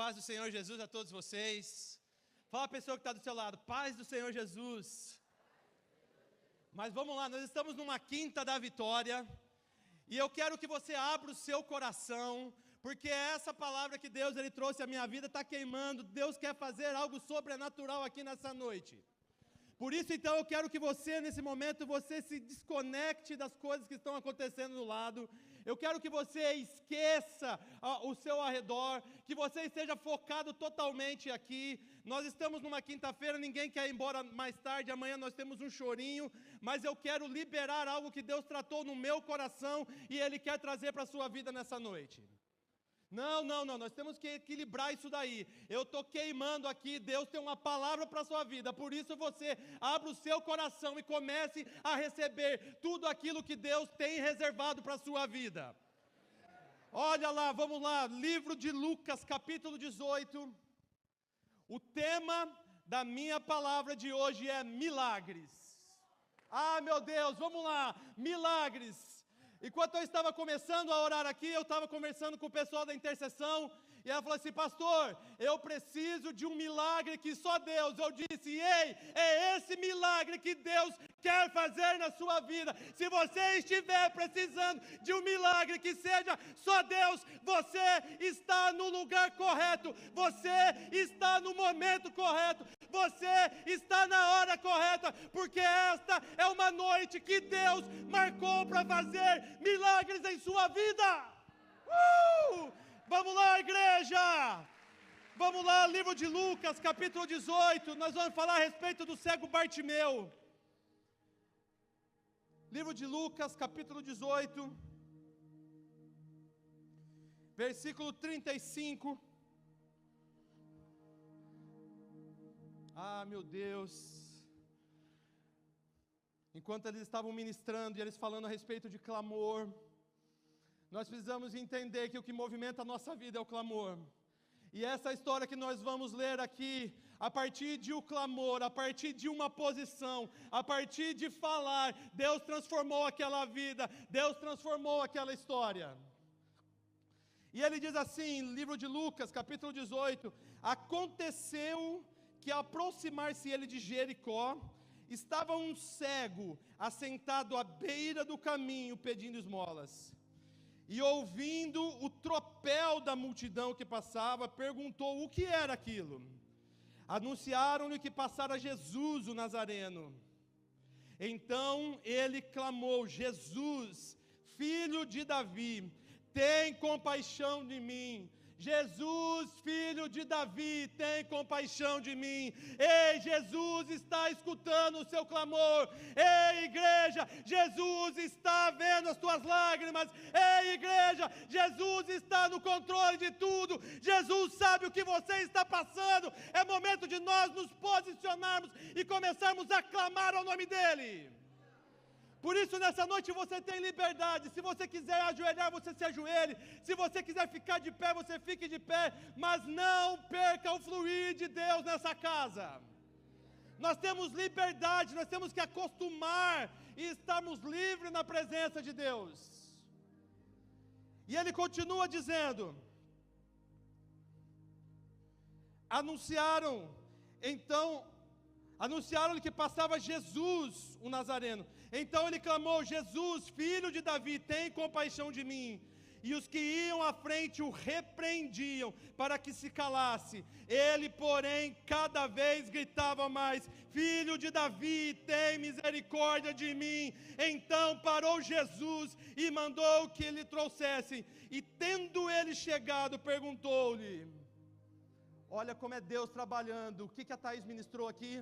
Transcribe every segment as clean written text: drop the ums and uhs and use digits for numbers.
Paz do Senhor Jesus a todos vocês. Fala a pessoa que está do seu lado, paz do Senhor Jesus. Mas vamos lá, nós estamos numa quinta da vitória. E eu quero que você abra o seu coração, porque essa palavra que Deus ele trouxe à minha vida está queimando. Deus quer fazer algo sobrenatural aqui nessa noite. Por isso, então, eu quero que você, nesse momento, você se desconecte das coisas que estão acontecendo do lado. Eu quero que você esqueça o seu arredor, que você esteja focado totalmente aqui. Nós estamos numa quinta-feira, ninguém quer ir embora mais tarde, amanhã nós temos um chorinho, mas eu quero liberar algo que Deus tratou no meu coração e Ele quer trazer para a sua vida nessa noite. Não, nós temos que equilibrar isso daí. Eu estou queimando aqui, Deus tem uma palavra para a sua vida, por isso você abra o seu coração e comece a receber tudo aquilo que Deus tem reservado para a sua vida. Olha lá, vamos lá, livro de Lucas, capítulo 18. O tema da minha palavra de hoje é milagres. Ah, meu Deus, vamos lá, milagres. Enquanto eu estava começando a orar aqui, eu estava conversando com o pessoal da intercessão, e ela falou assim: pastor, eu preciso de um milagre que só Deus. Eu disse: ei, é esse milagre que Deus quer fazer na sua vida. Se você estiver precisando de um milagre que seja só Deus, você está no lugar correto, você está no momento correto, você está na hora correta, porque esta é uma noite que Deus marcou para fazer milagres em sua vida. Vamos lá, igreja! Vamos lá, livro de Lucas, capítulo 18, nós vamos falar a respeito do cego Bartimeu. Livro de Lucas, capítulo 18, versículo 35. Ah, meu Deus! Enquanto eles estavam ministrando e eles falando a respeito de clamor, nós precisamos entender que o que movimenta a nossa vida é o clamor. E essa história que nós vamos ler aqui, a partir de um clamor, a partir de uma posição, a partir de falar, Deus transformou aquela vida, Deus transformou aquela história. E ele diz assim, livro de Lucas, capítulo 18, aconteceu que ao aproximar-se ele de Jericó, estava um cego assentado à beira do caminho pedindo esmolas. E ouvindo o tropel da multidão que passava, perguntou o que era aquilo. Anunciaram-lhe que passara Jesus o Nazareno. Então ele clamou: Jesus, filho de Davi, tem compaixão de mim. Jesus, filho de Davi, tem compaixão de mim. Ei, Jesus está escutando o seu clamor. Ei, igreja, Jesus está vendo as tuas lágrimas. Ei, igreja, Jesus está no controle de tudo. Jesus sabe o que você está passando. É momento de nós nos posicionarmos e começarmos a clamar ao nome dEle. Por isso, nessa noite você tem liberdade. Se você quiser ajoelhar, você se ajoelhe. Se você quiser ficar de pé, você fique de pé. Mas não perca o fluir de Deus nessa casa. Nós temos liberdade, nós temos que acostumar e estarmos livres na presença de Deus. E ele continua dizendo: anunciaram-lhe que passava Jesus, o Nazareno. Então ele clamou: Jesus, filho de Davi, tem compaixão de mim. E os que iam à frente o repreendiam para que se calasse. Ele, porém, cada vez gritava mais: Filho de Davi, tem misericórdia de mim. Então parou Jesus e mandou que lhe trouxessem. E tendo ele chegado, perguntou-lhe: olha como é Deus trabalhando. O que a Thaís ministrou aqui?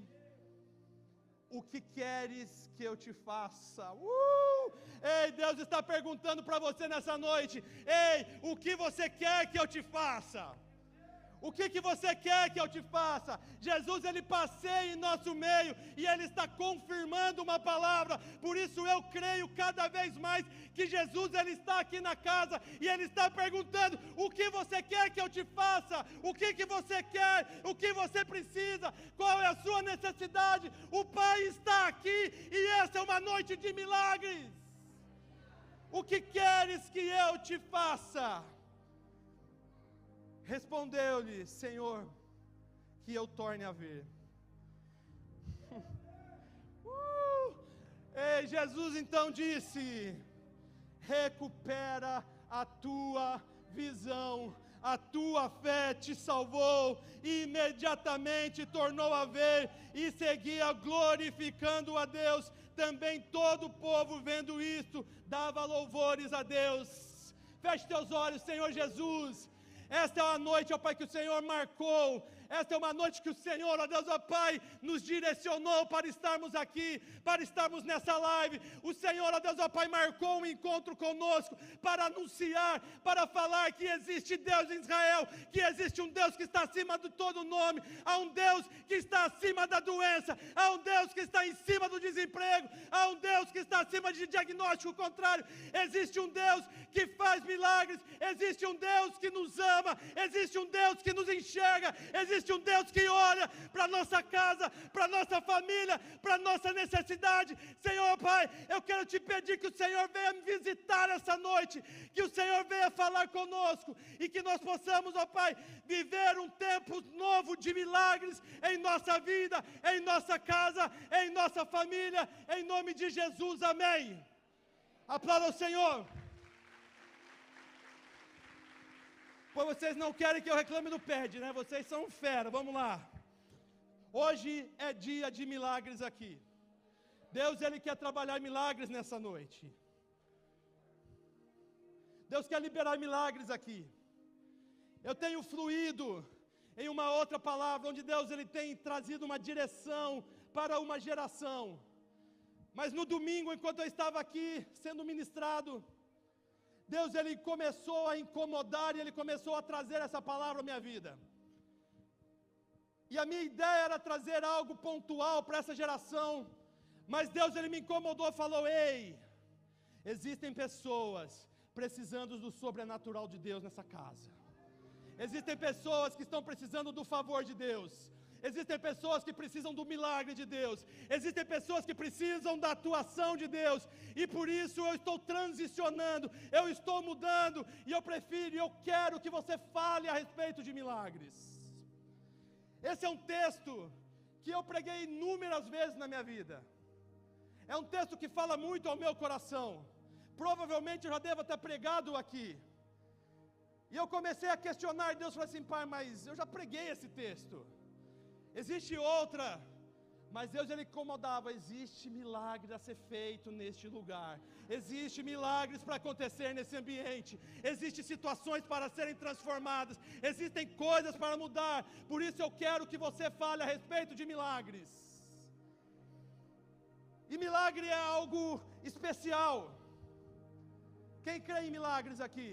O que queres que eu te faça? Ei, Deus está perguntando para você nessa noite. Ei, o que você quer que eu te faça? O que você quer que eu te faça? Jesus, Ele passeia em nosso meio e Ele está confirmando uma palavra. Por isso eu creio cada vez mais que Jesus, Ele está aqui na casa e Ele está perguntando: o que você quer que eu te faça? O que você quer? O que você precisa? Qual é a sua necessidade? O Pai está aqui e essa é uma noite de milagres. O que queres que eu te faça? Respondeu-lhe: Senhor, que eu torne a ver. Ei, Jesus então disse: recupera a tua visão, a tua fé te salvou. E imediatamente tornou a ver e seguia glorificando a Deus. Também todo o povo, vendo isto, dava louvores a Deus. Feche teus olhos, Senhor Jesus. Esta é uma noite, ó Pai, que o Senhor marcou. Esta é uma noite que o Senhor, ó Deus, ó Pai, nos direcionou para estarmos aqui, para estarmos nessa live. O Senhor, ó Deus, ó Pai, marcou um encontro conosco para anunciar, para falar que existe Deus em Israel, que existe um Deus que está acima de todo nome, há um Deus que está acima da doença, há um Deus que está em cima do desemprego, há um Deus que está acima de diagnóstico contrário. Existe um Deus que faz milagres, existe um Deus que nos ama, existe um Deus que nos enxerga, existe um Deus que olha para a nossa casa, para a nossa família, para a nossa necessidade. Senhor Pai, eu quero te pedir que o Senhor venha me visitar essa noite, que o Senhor venha falar conosco e que nós possamos, ó Pai, viver um tempo novo de milagres em nossa vida, em nossa casa, em nossa família, em nome de Jesus, amém. Aplauda o Senhor. Pois vocês não querem que eu reclame do pede, né? Vocês são fera, vamos lá. Hoje é dia de milagres aqui. Deus, Ele quer trabalhar milagres nessa noite. Deus quer liberar milagres aqui. Eu tenho fluído em uma outra palavra, onde Deus, Ele tem trazido uma direção para uma geração. Mas no domingo, enquanto eu estava aqui sendo ministrado, Deus, Ele começou a incomodar e Ele começou a trazer essa palavra à minha vida. E a minha ideia era trazer algo pontual para essa geração, mas Deus, Ele me incomodou e falou: ei, existem pessoas precisando do sobrenatural de Deus nessa casa. Existem pessoas que estão precisando do favor de Deus. Existem pessoas que precisam do milagre de Deus. Existem pessoas que precisam da atuação de Deus. E por isso eu estou transicionando, eu estou mudando. E eu quero que você fale a respeito de milagres. Esse é um texto que eu preguei inúmeras vezes na minha vida. É um texto que fala muito ao meu coração. Provavelmente eu já devo ter pregado aqui. E eu comecei a questionar Deus, falei assim: pai, mas eu já preguei esse texto. Existe outra, mas Deus, Ele incomodava: existe milagre a ser feito neste lugar, existe milagres para acontecer nesse ambiente, existem situações para serem transformadas, existem coisas para mudar. Por isso eu quero que você fale a respeito de milagres. E milagre é algo especial. Quem crê em milagres aqui?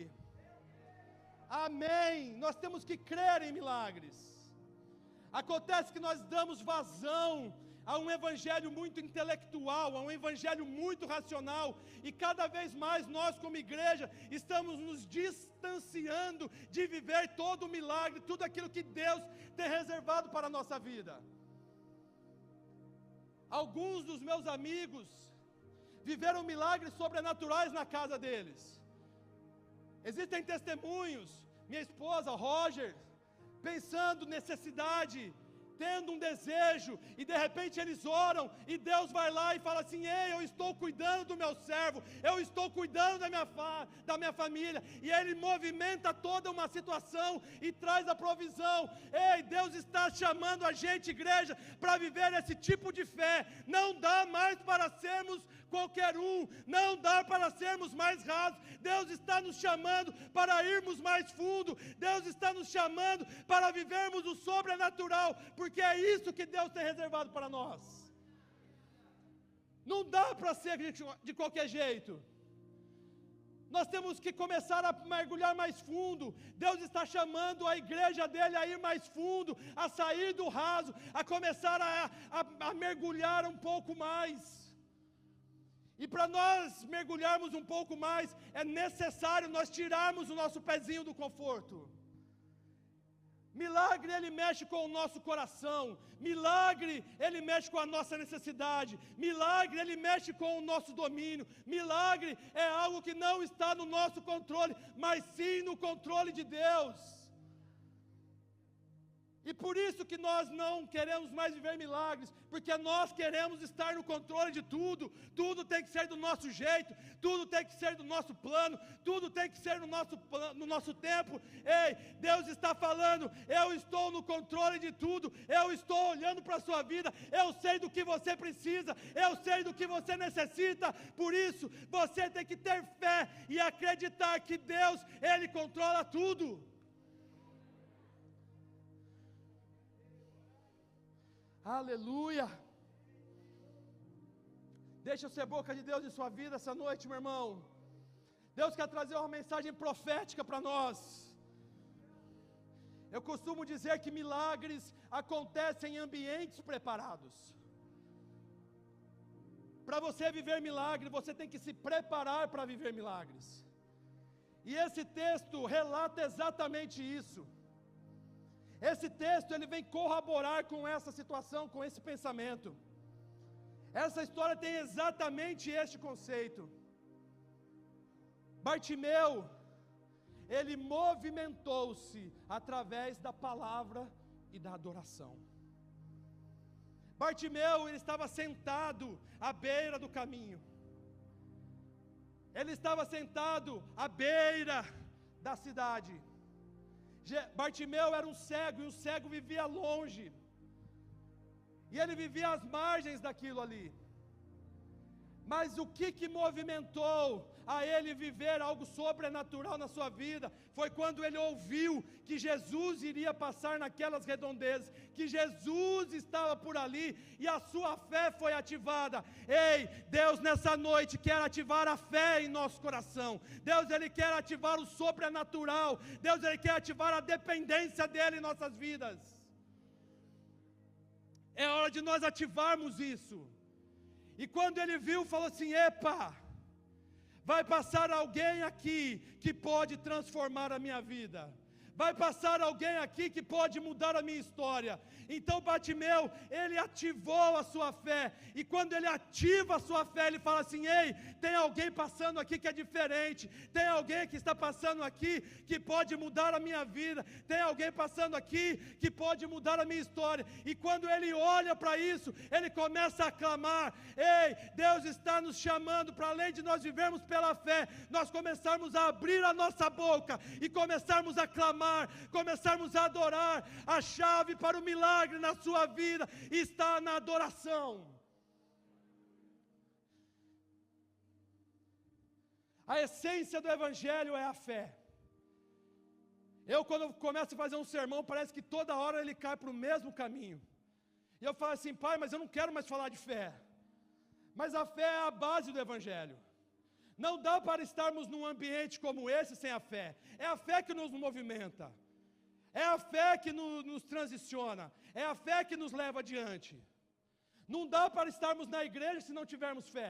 Amém. Nós temos que crer em milagres. Acontece que nós damos vazão a um evangelho muito intelectual, a um evangelho muito racional, e cada vez mais nós como igreja estamos nos distanciando de viver todo o milagre, tudo aquilo que Deus tem reservado para a nossa vida. Alguns dos meus amigos viveram milagres sobrenaturais na casa deles. Existem testemunhos. Minha esposa, Roger, pensando necessidade, tendo um desejo, e de repente eles oram, e Deus vai lá e fala assim: ei, eu estou cuidando do meu servo, eu estou cuidando da minha família, e Ele movimenta toda uma situação, e traz a provisão. Ei, Deus está chamando a gente, igreja, para viver esse tipo de fé. Não dá mais para sermos qualquer um, não dá para sermos mais rasos. Deus está nos chamando para irmos mais fundo, Deus está nos chamando para vivermos o sobrenatural, porque é isso que Deus tem reservado para nós. Não dá para ser de qualquer jeito. Nós temos que começar a mergulhar mais fundo. Deus está chamando a igreja dele a ir mais fundo, a sair do raso, a começar a mergulhar um pouco mais. E para nós mergulharmos um pouco mais, é necessário nós tirarmos o nosso pezinho do conforto. Milagre, ele mexe com o nosso coração. Milagre, ele mexe com a nossa necessidade. Milagre, ele mexe com o nosso domínio. Milagre é algo que não está no nosso controle, mas sim no controle de Deus. E por isso que nós não queremos mais viver milagres, porque nós queremos estar no controle de tudo. Tudo tem que ser do nosso jeito, tudo tem que ser do nosso plano, tudo tem que ser no nosso tempo. Ei, Deus está falando, eu estou no controle de tudo, eu estou olhando para a sua vida, eu sei do que você precisa, eu sei do que você necessita. Por isso, você tem que ter fé e acreditar que Deus, Ele controla tudo. Aleluia. Deixa eu ser boca de Deus em sua vida essa noite, meu irmão. Deus quer trazer uma mensagem profética para nós. Eu costumo dizer que milagres acontecem em ambientes preparados. Para você viver milagre, você tem que se preparar para viver milagres. E esse texto relata exatamente isso. Esse texto, ele vem corroborar com essa situação, com esse pensamento. Essa história tem exatamente este conceito. Bartimeu, ele movimentou-se através da palavra e da adoração. Bartimeu, ele estava sentado à beira do caminho. Ele estava sentado à beira da cidade. Bartimeu era um cego, e o cego vivia longe, e ele vivia às margens daquilo ali. Mas o que movimentou a ele viver algo sobrenatural na sua vida, foi quando ele ouviu que Jesus iria passar naquelas redondezas, que Jesus estava por ali, e a sua fé foi ativada. Ei, Deus nessa noite quer ativar a fé em nosso coração. Deus, Ele quer ativar o sobrenatural. Deus, Ele quer ativar a dependência dEle em nossas vidas. É hora de nós ativarmos isso. E quando ele viu, falou assim: epa, vai passar alguém aqui que pode transformar a minha vida. Vai passar alguém aqui que pode mudar a minha história. Então Bartimeu, ele ativou a sua fé. E quando ele ativa a sua fé, ele fala assim: ei, tem alguém passando aqui que é diferente. Tem alguém que está passando aqui que pode mudar a minha vida. Tem alguém passando aqui que pode mudar a minha história. E quando ele olha para isso, ele começa a clamar: ei, Deus está nos chamando para, além de nós vivermos pela fé, nós começarmos a abrir a nossa boca e começarmos a clamar, começarmos a adorar. A chave para o milagre na sua vida está na adoração. A essência do Evangelho é a fé. Quando eu começo a fazer um sermão, parece que toda hora ele cai para o mesmo caminho. E eu falo assim: pai, mas eu não quero mais falar de fé. Mas a fé é a base do Evangelho. Não dá para estarmos num ambiente como esse sem a fé. É a fé que nos movimenta. É a fé que nos transiciona. É a fé que nos leva adiante. Não dá para estarmos na igreja se não tivermos fé.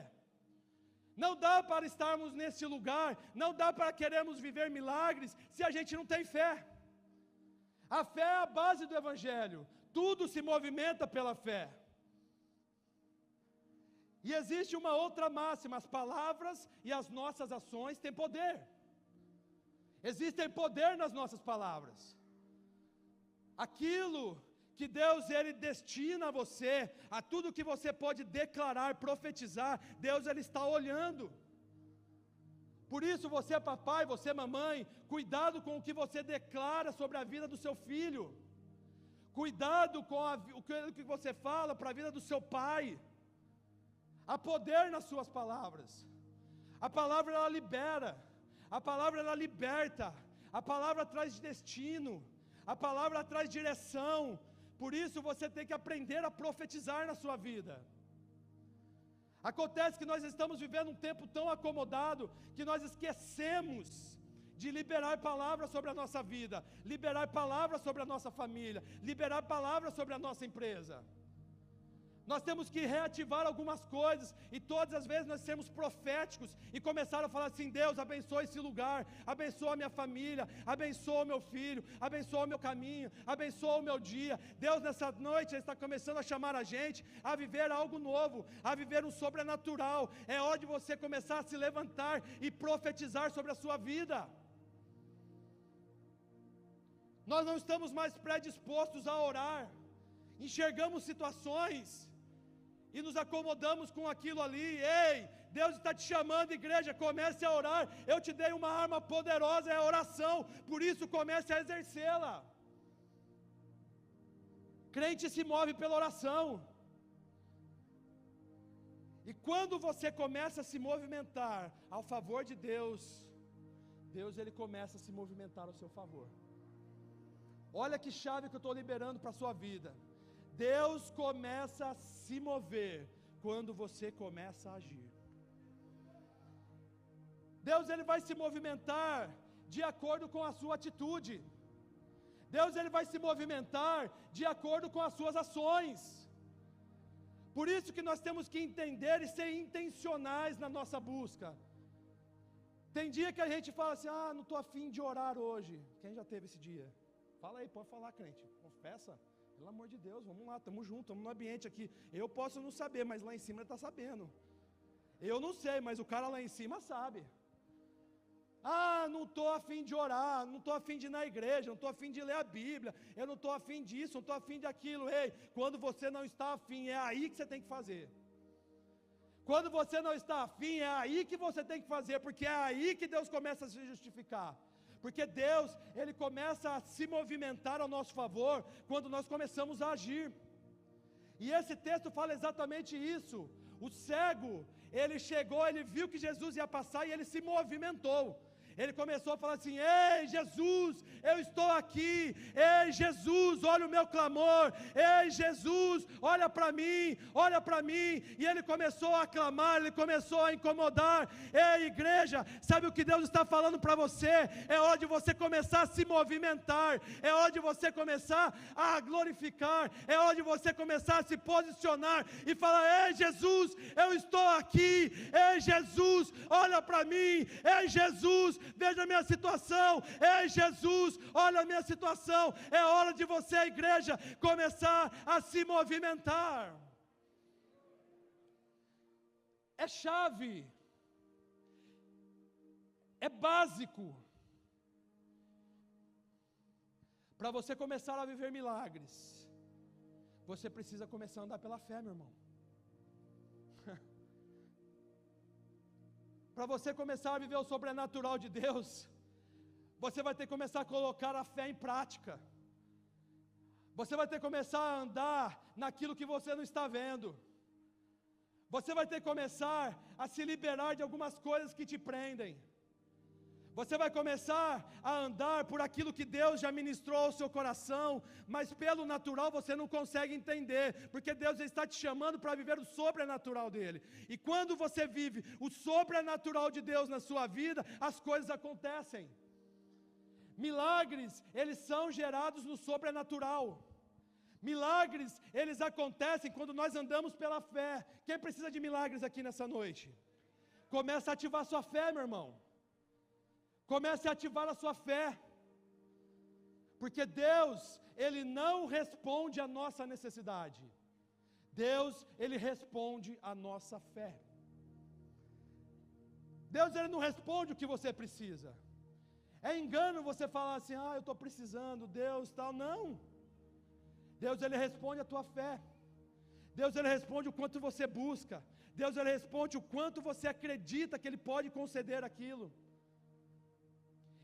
Não dá para estarmos nesse lugar, não dá para querermos viver milagres se a gente não tem fé. A fé é a base do Evangelho. Tudo se movimenta pela fé. E existe uma outra máxima: as palavras e as nossas ações têm poder. Existem poder nas nossas palavras. Aquilo que Deus, Ele destina a você, a tudo que você pode declarar, profetizar, Deus, Ele está olhando. Por isso, você papai, você mamãe, cuidado com o que você declara sobre a vida do seu filho. Cuidado com o que você fala para a vida do seu pai. Há poder nas suas palavras. A palavra, ela libera. A palavra, ela liberta. A palavra traz destino. A palavra traz direção. Por isso você tem que aprender a profetizar na sua vida. Acontece que nós estamos vivendo um tempo tão acomodado que nós esquecemos de liberar palavras sobre a nossa vida, liberar palavras sobre a nossa família, liberar palavras sobre a nossa empresa. Nós temos que reativar algumas coisas, e todas as vezes nós sermos proféticos e começar a falar assim: Deus, abençoa esse lugar, abençoa a minha família, abençoa o meu filho, abençoa o meu caminho, abençoa o meu dia. Deus, nessa noite, está começando a chamar a gente a viver algo novo, a viver um sobrenatural. É hora de você começar a se levantar e profetizar sobre a sua vida. nós não estamos mais predispostos a orar, enxergamos situações e nos acomodamos com aquilo ali. Ei, Deus está te chamando, igreja, comece a orar. Eu te dei uma arma poderosa, é a oração, por isso comece a exercê-la. Crente se move pela oração. E quando você começa a se movimentar ao favor de Deus, Deus ele começa a se movimentar ao seu favor. Olha que chave que eu estou liberando para a sua vida. Deus começa a se mover quando você começa a agir. Deus ele vai se movimentar de acordo com a sua atitude. Deus ele vai se movimentar de acordo com as suas ações. Por isso que nós temos que entender e ser intencionais na nossa busca. Tem dia que a gente fala assim: ah, não estou afim de orar hoje. Quem já teve esse dia? Fala aí, pode falar, crente. Confessa. Pelo amor de Deus, vamos lá, estamos juntos, estamos no ambiente aqui. Eu posso não saber, mas lá em cima ele está sabendo. Eu não sei, mas o cara lá em cima sabe. Ah, não estou afim de orar, não estou afim de ir na igreja, não estou afim de ler a Bíblia, eu não estou afim disso, não estou afim daquilo. Ei, quando você não está afim, é aí que você tem que fazer. Quando você não está afim, é aí que você tem que fazer, porque é aí que Deus começa a se justificar. Porque Deus, ele começa a se movimentar ao nosso favor quando nós começamos a agir. E esse texto fala exatamente isso. O cego, ele chegou, ele viu que Jesus ia passar e ele se movimentou. Ele começou a falar assim: ei Jesus, eu estou aqui. Ei Jesus, olha o meu clamor. Ei Jesus, olha para mim, olha para mim. E ele começou a clamar, ele começou a incomodar. Ei igreja, sabe o que Deus está falando para você? É hora de você começar a se movimentar, é hora de você começar a glorificar, é hora de você começar a se posicionar e falar: ei Jesus, eu estou aqui. Ei Jesus, olha para mim. Ei Jesus, veja a minha situação. Ei Jesus, olha a minha situação. É hora de você, igreja, começar a se movimentar. É chave, é básico para você começar a viver milagres. Você precisa começar a andar pela fé, meu irmão. Para você começar a viver o sobrenatural de Deus, você vai ter que começar a colocar a fé em prática. Você vai ter que começar a andar naquilo que você não está vendo. Você vai ter que começar a se liberar de algumas coisas que te prendem. Você vai começar a andar por aquilo que Deus já ministrou ao seu coração, mas pelo natural você não consegue entender, porque Deus está te chamando para viver o sobrenatural dEle. E quando você vive o sobrenatural de Deus na sua vida, as coisas acontecem. Milagres, eles são gerados no sobrenatural. Milagres, eles acontecem quando nós andamos pela fé. Quem precisa de milagres aqui nessa noite? Começa a ativar sua fé, meu irmão. Comece a ativar a sua fé, porque Deus, ele não responde a nossa necessidade. Deus, ele responde a nossa fé. Deus, ele não responde o que você precisa. É engano você falar assim: ah, eu estou precisando, Deus, tal. Não. Deus, ele responde a tua fé. Deus, ele responde o quanto você busca. Deus, ele responde o quanto você acredita que ele pode conceder aquilo.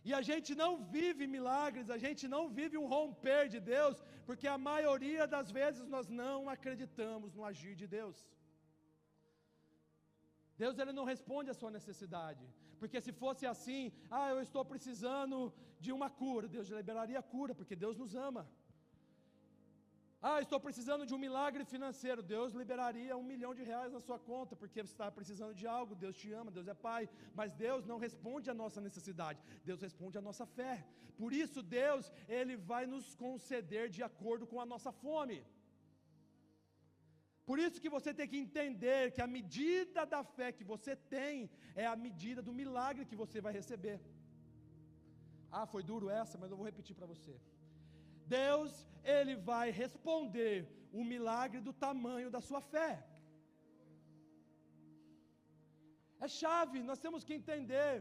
E a gente não vive milagres, a gente não vive um romper de Deus, porque a maioria das vezes nós não acreditamos no agir de Deus. Deus, ele não responde a sua necessidade, porque se fosse assim: ah, eu estou precisando de uma cura, Deus liberaria a cura, porque Deus nos ama. Ah, estou precisando de um milagre financeiro, Deus liberaria R$1 milhão na sua conta, porque você está precisando de algo. Deus te ama, Deus é Pai, mas Deus não responde a nossa necessidade, Deus responde a nossa fé. Por isso Deus, ele vai nos conceder de acordo com a nossa fome. Por isso que você tem que entender que a medida da fé que você tem é a medida do milagre que você vai receber. Ah, foi duro essa, mas eu vou repetir para você. Deus, ele vai responder o milagre do tamanho da sua fé. É chave, nós temos que entender.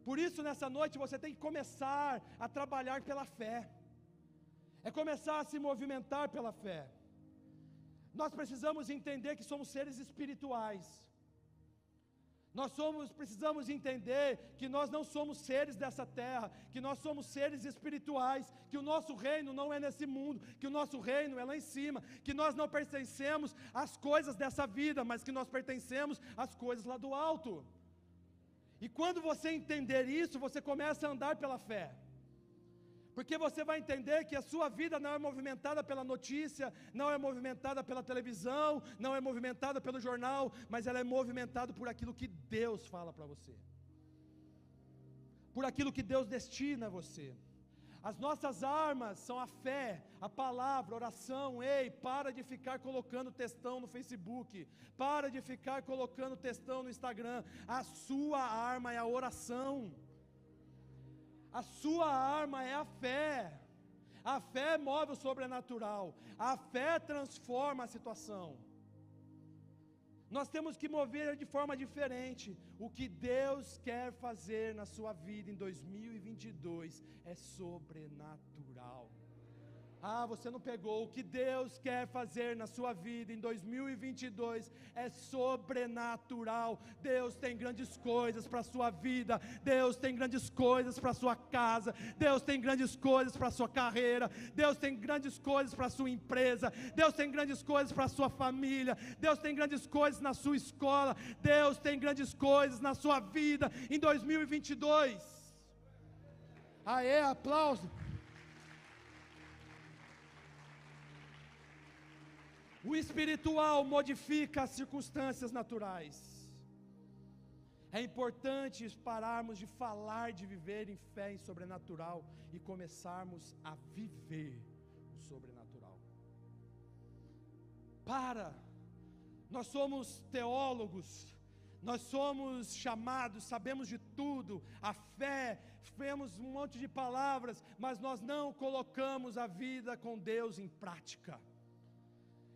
Por isso, nessa noite, você tem que começar a trabalhar pela fé. É começar a se movimentar pela fé. Nós precisamos entender que somos seres espirituais. Precisamos entender que nós não somos seres dessa terra, que nós somos seres espirituais, que o nosso reino não é nesse mundo, que o nosso reino é lá em cima, que nós não pertencemos às coisas dessa vida, mas que nós pertencemos às coisas lá do alto. E quando você entender isso, você começa a andar pela fé. Porque você vai entender que a sua vida não é movimentada pela notícia, não é movimentada pela televisão, não é movimentada pelo jornal, mas ela é movimentada por aquilo que Deus fala para você, por aquilo que Deus destina a você. As nossas armas são a fé, a palavra, a oração. Ei, para de ficar colocando textão no Facebook, para de ficar colocando textão no Instagram. A sua arma é a oração. A sua arma é a fé. A fé move o sobrenatural. A fé transforma a situação. Nós temos que mover de forma diferente. O que Deus quer fazer na sua vida em 2022 é sobrenatural. Ah, você não pegou. O que Deus quer fazer na sua vida em 2022 é sobrenatural. Deus tem grandes coisas para a sua vida. Deus tem grandes coisas para a sua casa. Deus tem grandes coisas para a sua carreira. Deus tem grandes coisas para a sua empresa. Deus tem grandes coisas para a sua família. Deus tem grandes coisas na sua escola. Deus tem grandes coisas na sua vida em 2022. Aê, aplauso. O espiritual modifica as circunstâncias naturais. É importante pararmos de falar de viver em fé em sobrenatural e começarmos a viver o sobrenatural. Nós somos teólogos, nós somos chamados, sabemos de tudo, a fé, vemos um monte de palavras, mas nós não colocamos a vida com Deus em prática.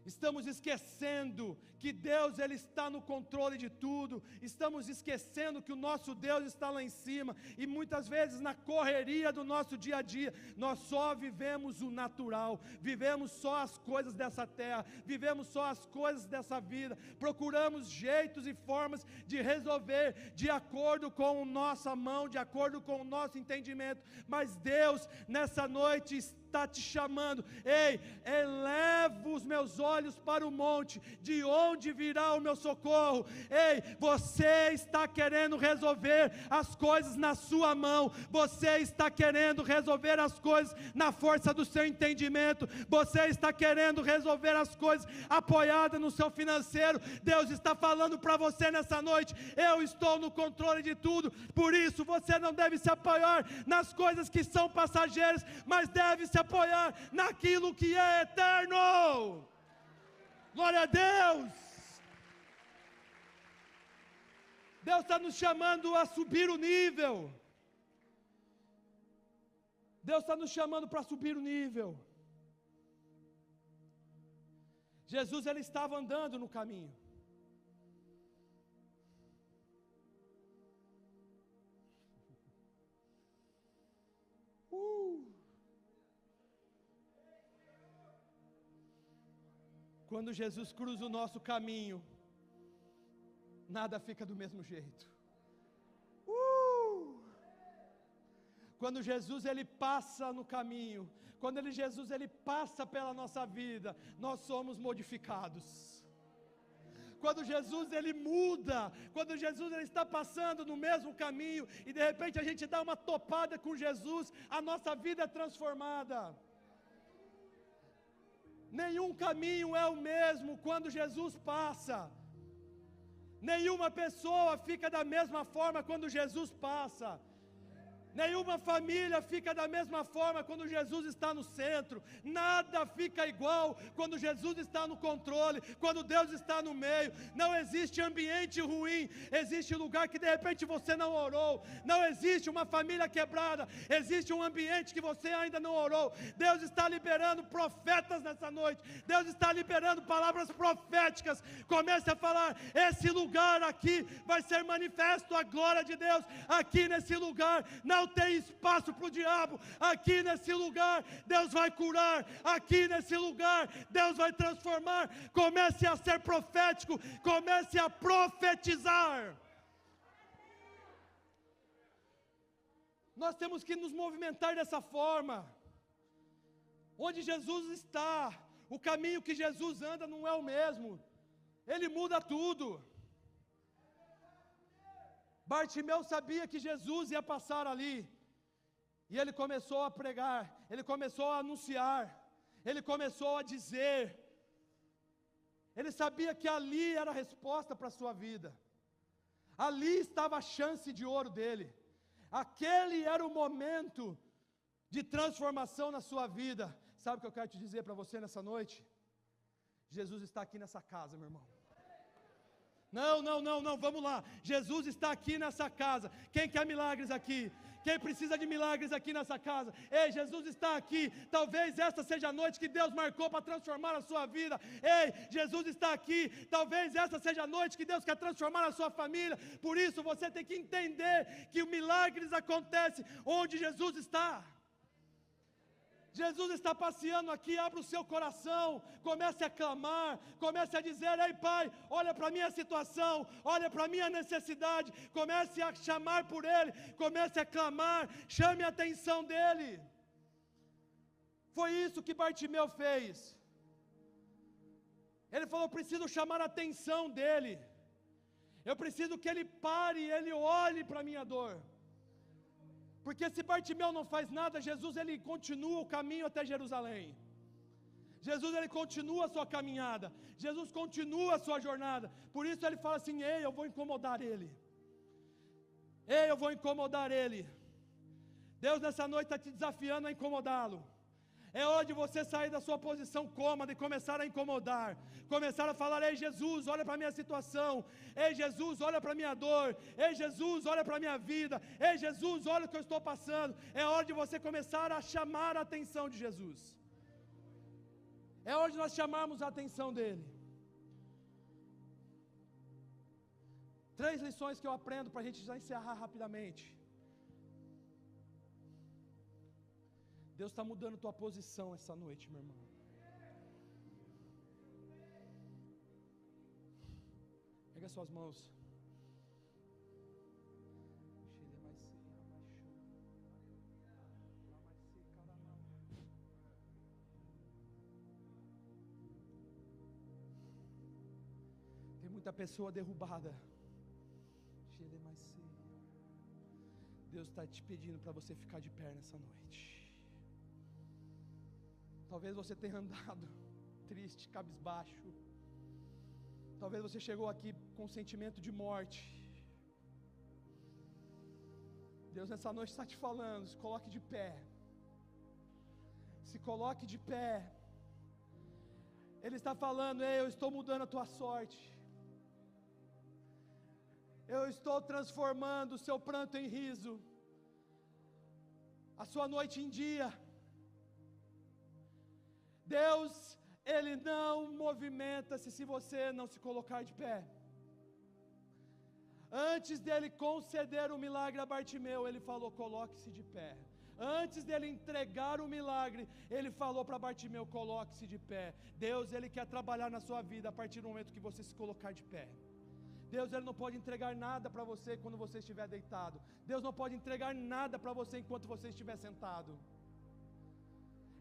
Estamos esquecendo que Deus Ele está no controle de tudo. Estamos esquecendo que o nosso Deus está lá em cima. E muitas vezes na correria do nosso dia a dia, nós só vivemos o natural. Vivemos só as coisas dessa terra. Vivemos só as coisas dessa vida. Procuramos jeitos e formas de resolver de acordo com a nossa mão, de acordo com o nosso entendimento. Mas Deus nessa noite está te chamando. Ei, eleva os meus olhos para o monte, de onde virá o meu socorro? Ei, você está querendo resolver as coisas na sua mão, você está querendo resolver as coisas na força do seu entendimento, você está querendo resolver as coisas apoiada no seu financeiro. Deus está falando para você nessa noite: eu estou no controle de tudo. Por isso você não deve se apoiar nas coisas que são passageiras, mas deve se apoiar naquilo que é eterno. Glória a Deus. Deus está nos chamando a subir o nível. Deus está nos chamando para subir o nível. Jesus, ele estava andando no caminho. Quando Jesus cruza o nosso caminho, nada fica do mesmo jeito. Quando Jesus ele passa no caminho, quando Jesus ele passa pela nossa vida, nós somos modificados. Quando Jesus ele muda, quando Jesus ele está passando no mesmo caminho e de repente a gente dá uma topada com Jesus, a nossa vida é transformada. Nenhum caminho é o mesmo quando Jesus passa. Nenhuma pessoa fica da mesma forma quando Jesus passa. Nenhuma família fica da mesma forma quando Jesus está no centro. Nada fica igual quando Jesus está no controle, quando Deus está no meio. Não existe ambiente ruim, existe lugar que de repente você não orou. Não existe uma família quebrada, existe um ambiente que você ainda não orou. Deus está liberando profetas nessa noite. Deus está liberando palavras proféticas. Comece a falar: esse lugar aqui vai ser manifesto a glória de Deus. Aqui nesse lugar não tem espaço para o diabo. Aqui nesse lugar Deus vai curar. Aqui nesse lugar Deus vai transformar. Comece a ser profético, comece a profetizar. Nós temos que nos movimentar dessa forma. Onde Jesus está, o caminho que Jesus anda não é o mesmo. Ele muda tudo. Bartimeu sabia que Jesus ia passar ali, e ele começou a pregar, ele começou a anunciar, ele começou a dizer. Ele sabia que ali era a resposta para a sua vida, ali estava a chance de ouro dele, aquele era o momento de transformação na sua vida. Sabe o que eu quero te dizer para você nessa noite? Jesus está aqui nessa casa, meu irmão. Não, vamos lá. Jesus está aqui nessa casa. Quem quer milagres aqui? Quem precisa de milagres aqui nessa casa? Ei, Jesus está aqui. Talvez esta seja a noite que Deus marcou para transformar a sua vida. Ei, Jesus está aqui. Talvez esta seja a noite que Deus quer transformar a sua família. Por isso você tem que entender que os milagres acontecem onde Jesus está. Jesus está passeando aqui. Abra o seu coração, comece a clamar, comece a dizer: ei Pai, olha para a minha situação, olha para a minha necessidade, comece a chamar por Ele, comece a clamar, chame a atenção dEle. Foi isso que Bartimeu fez. Ele falou: eu preciso chamar a atenção dEle, eu preciso que Ele pare e Ele olhe para a minha dor. Porque se Bartimeu não faz nada, Jesus ele continua o caminho até Jerusalém. Jesus ele continua a sua caminhada. Jesus continua a sua jornada. Por isso ele fala assim: ei, eu vou incomodar ele. Ei, eu vou incomodar ele. Deus nessa noite está te desafiando a incomodá-lo. É hora de você sair da sua posição cômoda e começar a incomodar. Começar a falar: ei Jesus, olha para a minha situação. Ei Jesus, olha para a minha dor. Ei Jesus, olha para a minha vida. Ei Jesus, olha o que eu estou passando. É hora de você começar a chamar a atenção de Jesus. É hora de nós chamarmos a atenção dEle. 3 lições que eu aprendo para a gente já encerrar rapidamente. Deus está mudando tua posição essa noite, meu irmão. Pega suas mãos. Tem muita pessoa derrubada. Deus está te pedindo para você ficar de pé nessa noite. Talvez você tenha andado triste, cabisbaixo. Talvez você chegou aqui com um sentimento de morte. Deus nessa noite está te falando: se coloque de pé. Se coloque de pé. Ele está falando: ei, eu estou mudando a tua sorte. Eu estou transformando o seu pranto em riso, a sua noite em dia. Deus, Ele não movimenta-se se você não se colocar de pé. Antes dele conceder o milagre a Bartimeu, Ele falou: coloque-se de pé. Antes dele entregar o milagre, Ele falou para Bartimeu: coloque-se de pé. Deus, Ele quer trabalhar na sua vida a partir do momento que você se colocar de pé. Deus, Ele não pode entregar nada para você quando você estiver deitado. Deus não pode entregar nada para você enquanto você estiver sentado.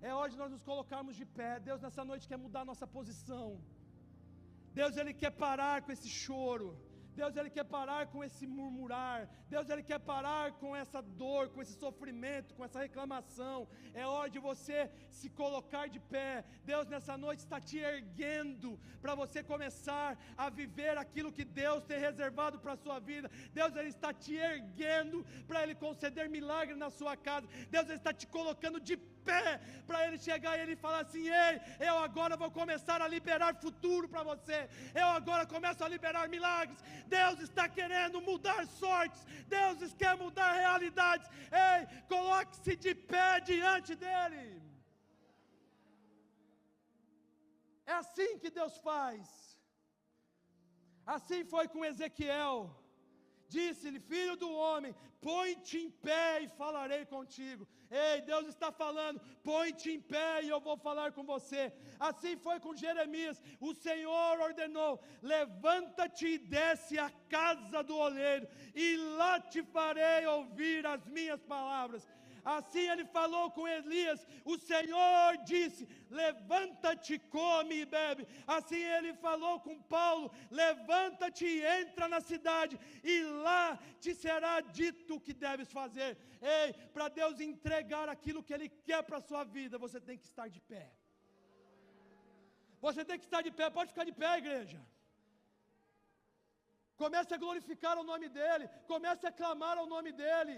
É hora de nós nos colocarmos de pé. Deus nessa noite quer mudar a nossa posição. Deus Ele quer parar com esse choro. Deus, Ele quer parar com esse murmurar. Deus, Ele quer parar com essa dor, com esse sofrimento, com essa reclamação. É hora de você se colocar de pé. Deus nessa noite está te erguendo para você começar a viver aquilo que Deus tem reservado para a sua vida. Deus, Ele está te erguendo para Ele conceder milagre na sua casa. Deus, Ele está te colocando de pé para Ele chegar e Ele falar assim: ei, eu agora vou começar a liberar futuro para você. Eu agora começo a liberar milagres. Deus está querendo mudar sortes. Deus quer mudar realidades. Ei, coloque-se de pé diante dEle. É assim que Deus faz. Assim foi com Ezequiel. Disse-lhe: filho do homem, põe-te em pé e falarei contigo. Ei, Deus está falando: põe-te em pé e eu vou falar com você. Assim foi com Jeremias. O Senhor ordenou: levanta-te e desce à casa do oleiro, e lá te farei ouvir as minhas palavras. Assim Ele falou com Elias. O Senhor disse: levanta-te, come e bebe. Assim Ele falou com Paulo: levanta-te e entra na cidade, e lá te será dito o que deves fazer. Ei, para Deus entregar aquilo que Ele quer para a sua vida, você tem que estar de pé. Você tem que estar de pé. Pode ficar de pé, igreja. Comece a glorificar o nome dEle. Comece a clamar ao nome dEle.